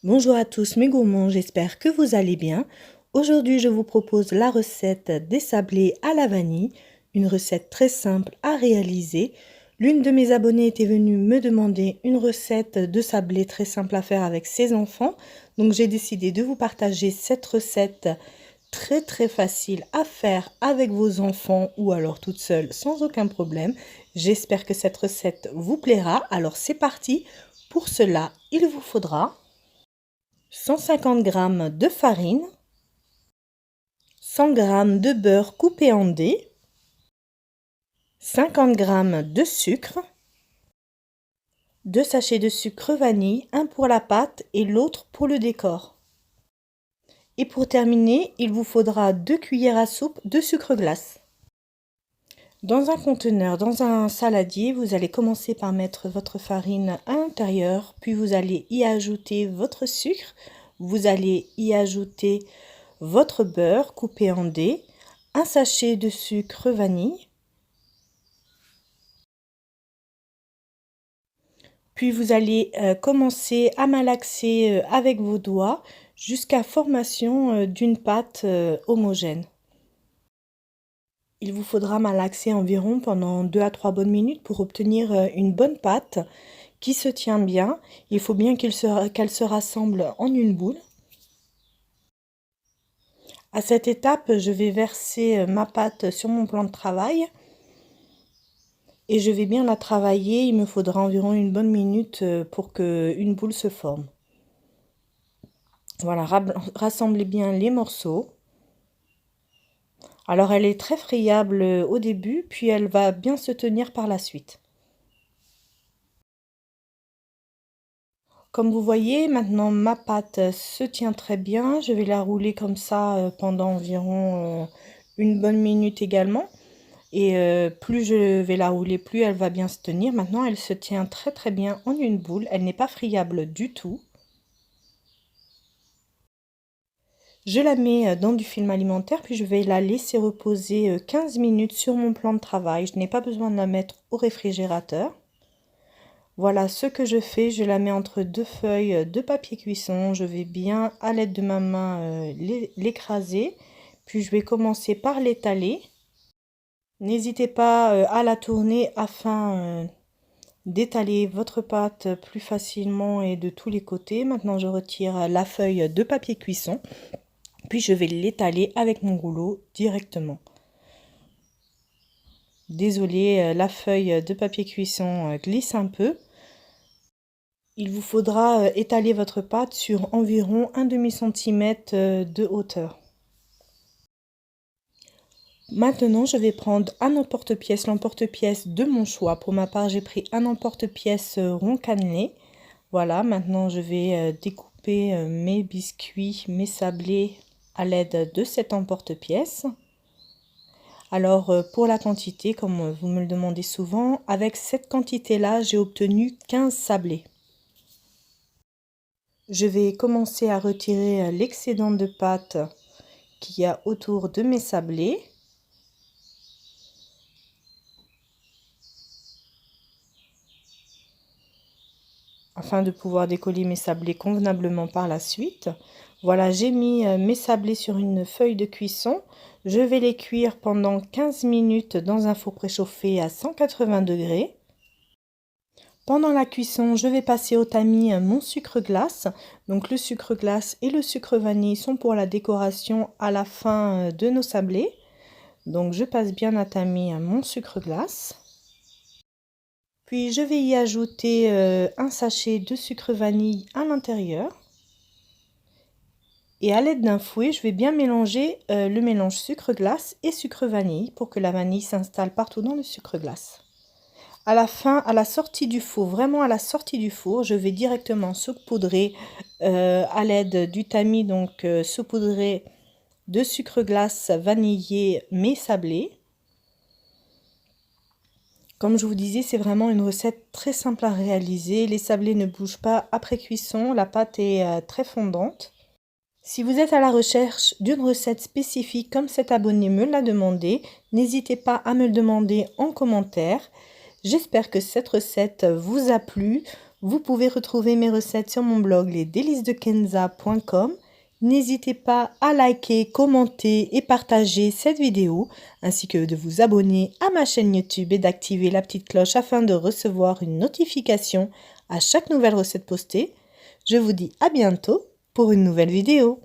Bonjour à tous mes gourmands, j'espère que vous allez bien. Aujourd'hui, je vous propose la recette des sablés à la vanille, une recette très simple à réaliser. L'une de mes abonnées était venue me demander une recette de sablés très simple à faire avec ses enfants. Donc j'ai décidé de vous partager cette recette très facile à faire avec vos enfants ou alors toute seule sans aucun problème. J'espère que cette recette vous plaira. Alors c'est parti. Pour cela, il vous faudra 150 g de farine, 100 g de beurre coupé en dés, 50 g de sucre, 2 sachets de sucre vanille, un pour la pâte et l'autre pour le décor. Et pour terminer, il vous faudra 2 cuillères à soupe de sucre glace. Dans un conteneur, dans un saladier, vous allez commencer par mettre votre farine à l'intérieur, puis vous allez y ajouter votre sucre, vous allez y ajouter votre beurre coupé en dés, un sachet de sucre vanille, puis vous allez commencer à malaxer avec vos doigts jusqu'à formation d'une pâte homogène. Il vous faudra malaxer environ pendant 2 à 3 bonnes minutes pour obtenir une bonne pâte qui se tient bien. Il faut bien qu'elle se rassemble en une boule. À cette étape, je vais verser ma pâte sur mon plan de travail et je vais bien la travailler. Il me faudra environ une bonne minute pour qu'une boule se forme. Voilà, rassemblez bien les morceaux. Alors elle est très friable au début, puis elle va bien se tenir par la suite. Comme vous voyez, maintenant ma pâte se tient très bien. Je vais la rouler comme ça pendant environ une bonne minute également. Et plus je vais la rouler, plus elle va bien se tenir. Maintenant, elle se tient très bien en une boule. Elle n'est pas friable du tout. Je la mets dans du film alimentaire, puis je vais la laisser reposer 15 minutes sur mon plan de travail. Je n'ai pas besoin de la mettre au réfrigérateur. Voilà ce que je fais, je la mets entre deux feuilles de papier cuisson. Je vais bien, à l'aide de ma main, l'écraser. Puis je vais commencer par l'étaler. N'hésitez pas à la tourner afin d'étaler votre pâte plus facilement et de tous les côtés. Maintenant, je retire la feuille de papier cuisson. Puis je vais l'étaler avec mon rouleau directement. Désolée, la feuille de papier cuisson glisse un peu. Il vous faudra étaler votre pâte sur environ un demi-centimètre de hauteur. Maintenant, je vais prendre un emporte-pièce, l'emporte-pièce de mon choix. Pour ma part, j'ai pris un emporte-pièce rond cannelé. Voilà, maintenant je vais découper mes biscuits, mes sablés à l'aide de cet emporte-pièce. Alors, pour la quantité, comme vous me le demandez souvent, avec cette quantité-là, j'ai obtenu 15 sablés. Je vais commencer à retirer l'excédent de pâte qu'il y a autour de mes sablés. Afin de pouvoir décoller mes sablés convenablement par la suite. Voilà, j'ai mis mes sablés sur une feuille de cuisson. Je vais les cuire pendant 15 minutes dans un four préchauffé à 180 degrés. Pendant la cuisson, je vais passer au tamis mon sucre glace. Donc le sucre glace et le sucre vanille sont pour la décoration à la fin de nos sablés. Donc je passe bien à tamis mon sucre glace. Puis je vais y ajouter un sachet de sucre vanille à l'intérieur. Et à l'aide d'un fouet, je vais bien mélanger le mélange sucre glace et sucre vanille pour que la vanille s'installe partout dans le sucre glace. À la fin, à la sortie du four, vraiment à la sortie du four, je vais directement saupoudrer à l'aide du tamis, donc saupoudrer de sucre glace vanillé mes sablés. Comme je vous disais, c'est vraiment une recette très simple à réaliser. Les sablés ne bougent pas après cuisson, la pâte est très fondante. Si vous êtes à la recherche d'une recette spécifique comme cet abonné me l'a demandé, n'hésitez pas à me le demander en commentaire. J'espère que cette recette vous a plu. Vous pouvez retrouver mes recettes sur mon blog lesdélicesdekenza.com. N'hésitez pas à liker, commenter et partager cette vidéo, ainsi que de vous abonner à ma chaîne YouTube et d'activer la petite cloche afin de recevoir une notification à chaque nouvelle recette postée. Je vous dis à bientôt pour une nouvelle vidéo.